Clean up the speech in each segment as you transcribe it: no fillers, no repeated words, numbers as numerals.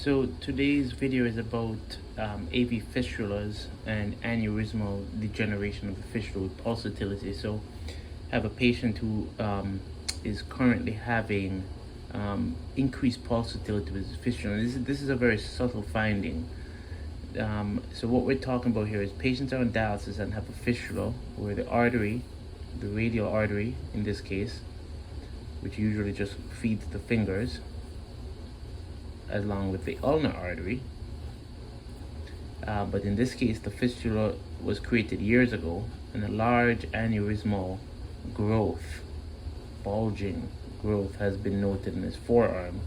So today's video is about AV fistulas and aneurysmal degeneration of the fistula with pulsatility. So I have a patient who is currently having increased pulsatility with his fistula. This is a very subtle finding. So what we're talking about here is patients are on dialysis and have a fistula where the artery, the radial artery in this case, which usually just feeds the fingers, along with the ulnar artery. But in this case, the fistula was created years ago, and a large aneurysmal growth, bulging growth, has been noted in his forearm.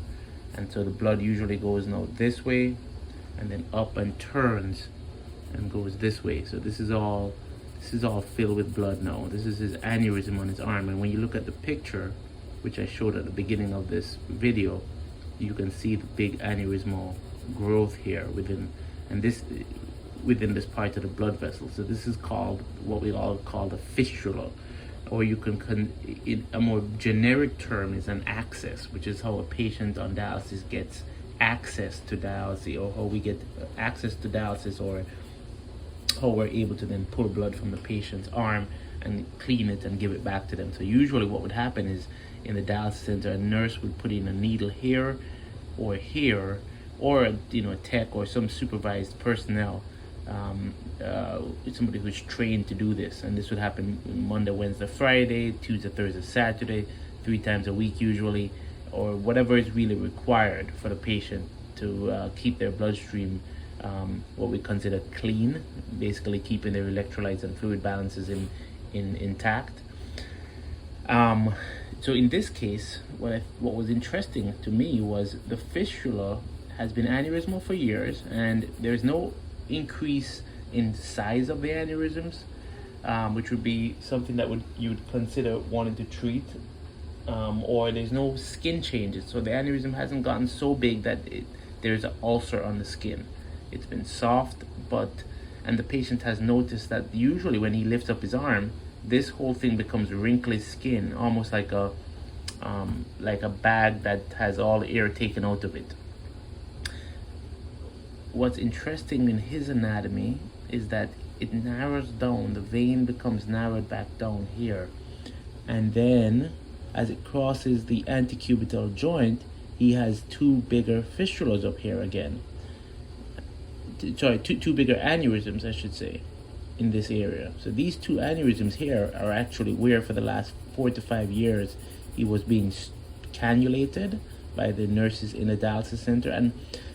And so the blood usually goes now this way, and then up and turns and goes this way. So this is all filled with blood now. This is his aneurysm on his arm. And when you look at the picture, which I showed at the beginning of this video, you can see the big aneurysmal growth here within this part of the blood vessel. So this is called what we all call the fistula, or you can in a more generic term is an access, which is how a patient on dialysis gets access to dialysis, or how we get access to dialysis, or how we're able to then pull blood from the patient's arm and clean it and give it back to them. So usually what would happen is, in the dialysis center, a nurse would put in a needle here, or a tech or some supervised personnel, somebody who's trained to do this. And this would happen Monday, Wednesday, Friday, Tuesday, Thursday, Saturday, 3 times a week usually, or whatever is really required for the patient to keep their bloodstream what we consider clean, basically keeping their electrolytes and fluid balances intact. So in this case, what was interesting to me was the fistula has been aneurysmal for years, and there's no increase in size of the aneurysms, which would be something that you would consider wanting to treat, or there's no skin changes. So the aneurysm hasn't gotten so big that there's an ulcer on the skin. It's been soft, and the patient has noticed that usually when he lifts up his arm, this whole thing becomes wrinkly skin, almost like a bag that has all the air taken out of it. What's interesting in his anatomy is that it narrows down, the vein becomes narrowed back down here, and then as it crosses the antecubital joint, he has 2 bigger fistulas up here again. Two bigger aneurysms, I should say, in this area. So these 2 aneurysms here are actually where for the last 4 to 5 years he was being cannulated by the nurses in the dialysis center. And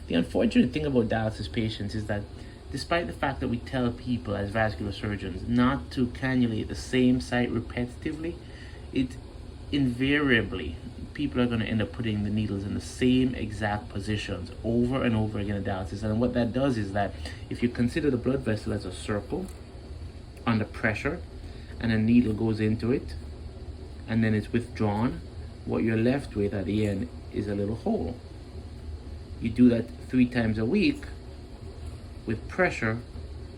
the unfortunate thing about dialysis patients is that despite the fact that we tell people as vascular surgeons not to cannulate the same site repetitively, it invariably, people are going to end up putting the needles in the same exact positions over and over again in dialysis. And what that does is that if you consider the blood vessel as a circle under pressure, and a needle goes into it and then it's withdrawn, what you're left with at the end is a little hole. You do that 3 times a week with pressure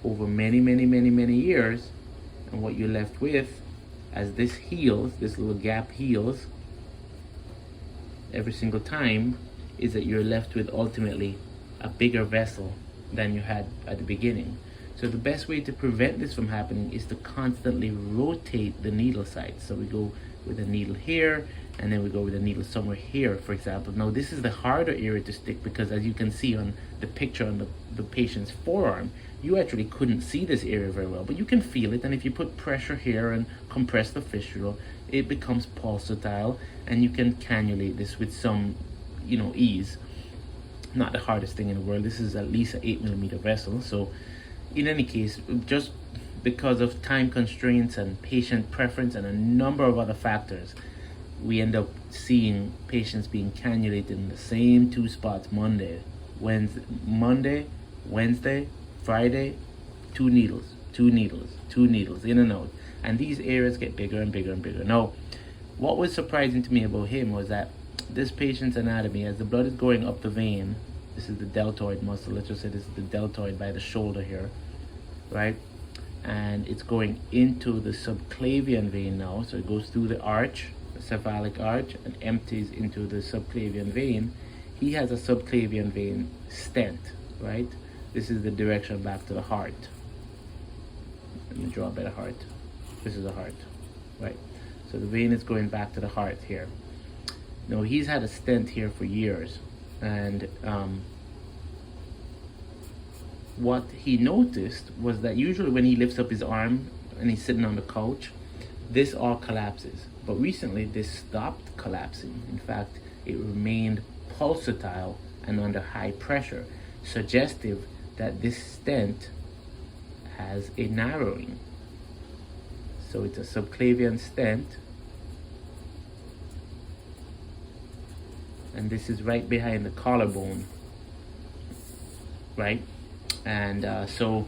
over many years, and what you're left with, as this heals, this little gap heals every single time, is that you're left with ultimately a bigger vessel than you had at the beginning. So the best way to prevent this from happening is to constantly rotate the needle sites. So we go with a needle here, and then we go with a needle somewhere here, for example. Now this is the harder area to stick, because as you can see on the picture on the patient's forearm, you actually couldn't see this area very well, but you can feel it. And if you put pressure here and compress the fistula, it becomes pulsatile, and you can cannulate this with some ease. Not the hardest thing in the world. This is at least an 8mm vessel. So in any case, just because of time constraints and patient preference and a number of other factors, we end up seeing patients being cannulated in the same 2 spots Monday, Wednesday, Friday, 2 needles, in and out. And these areas get bigger and bigger and bigger. Now, what was surprising to me about him was that this patient's anatomy, as the blood is going up the vein, this is the deltoid muscle, let's just say this is the deltoid by the shoulder here, right? And it's going into the subclavian vein now. So it goes through the arch, the cephalic arch, and empties into the subclavian vein. he has a subclavian vein stent, right? This is the direction back to the heart. Let me draw a better heart. This is the heart, right? So the vein is going back to the heart here. Now he's had a stent here for years, and what he noticed was that usually when he lifts up his arm and he's sitting on the couch, this all collapses. But recently this stopped collapsing. In fact, it remained pulsatile and under high pressure, suggestive that this stent has a narrowing. So it's a subclavian stent, and this is right behind the collarbone, right? And so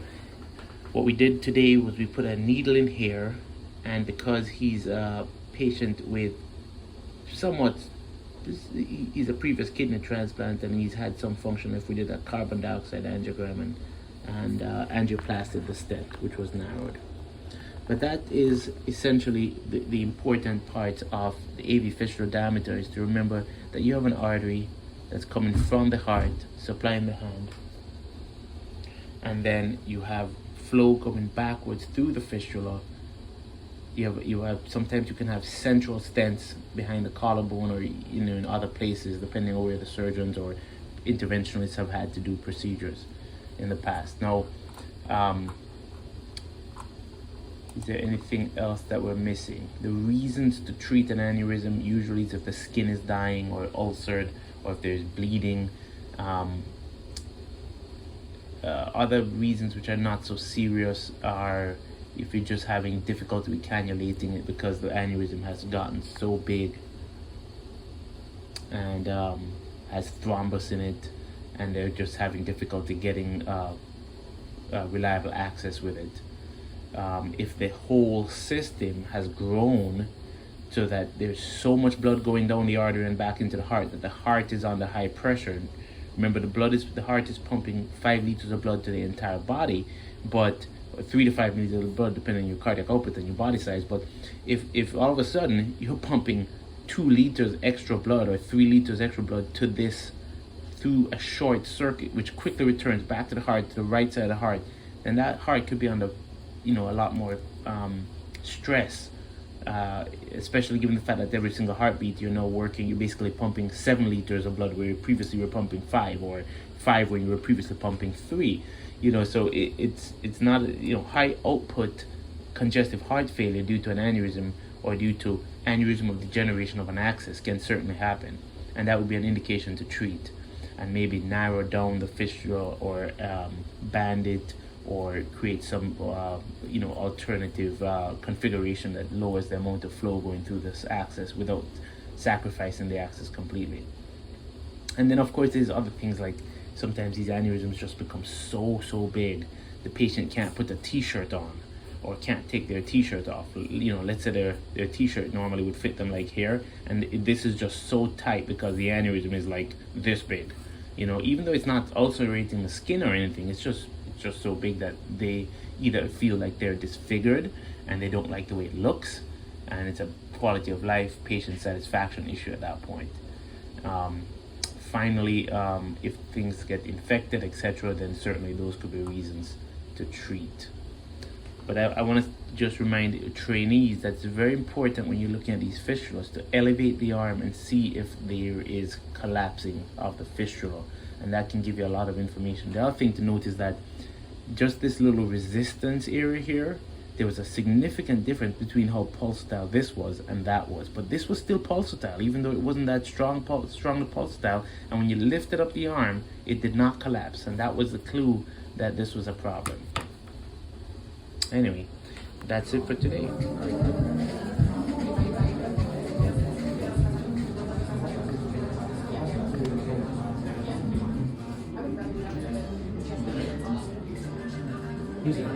what we did today was we put a needle in here, and because he's a patient with somewhat, he's a previous kidney transplant and he's had some function, if we did a carbon dioxide angiogram and angioplasted the stent, which was narrowed. But that is essentially the important part of the AV fistula diameter, is to remember that you have an artery that's coming from the heart, supplying the hand, and then you have flow coming backwards through the fistula. You have sometimes you can have central stents behind the collarbone, or in other places, depending on where the surgeons or interventionists have had to do procedures in the past. Now, is there anything else that we're missing? The reasons to treat an aneurysm usually is if the skin is dying or ulcered, or if there's bleeding. Other reasons which are not so serious are if you're just having difficulty with cannulating it because the aneurysm has gotten so big and has thrombus in it, and they're just having difficulty getting reliable access with it. If the whole system has grown so that there's so much blood going down the artery and back into the heart that the heart is under high pressure. Remember, the heart is pumping 5 liters of blood to the entire body, but 3 to 5 liters of blood depending on your cardiac output and your body size. But if all of a sudden you're pumping 2 liters extra blood or 3 liters extra blood to this through a short circuit, which quickly returns back to the heart, to the right side of the heart, then that heart could be under a lot more stress, especially given the fact that every single heartbeat you're now working, you're basically pumping 7 liters of blood where previously you were pumping 5, or 5 when you were previously pumping 3. So it's not high output congestive heart failure due to an aneurysm or due to aneurysmal degeneration of an axis can certainly happen, and that would be an indication to treat and maybe narrow down the fistula or band it, or create some alternative configuration that lowers the amount of flow going through this axis without sacrificing the axis completely. And then of course there's other things, like sometimes these aneurysms just become so big the patient can't put a t-shirt on or can't take their t-shirt off. Let's say their t-shirt normally would fit them like here, and this is just so tight because the aneurysm is like this big. Even though it's not ulcerating the skin or anything, it's just so big that they either feel like they're disfigured and they don't like the way it looks, and it's a quality of life, patient satisfaction issue at that point. Finally, if things get infected, etc., then certainly those could be reasons to treat. But I want to just remind trainees that it's very important when you're looking at these fistulas to elevate the arm and see if there is collapsing of the fistula, and that can give you a lot of information. The other thing to note is that just this little resistance area here, there was a significant difference between how pulsatile this was and that was. But this was still pulsatile, even though it wasn't that strongly pulsatile. And when you lifted up the arm, it did not collapse. And that was the clue that this was a problem. Anyway, that's it for today. Music.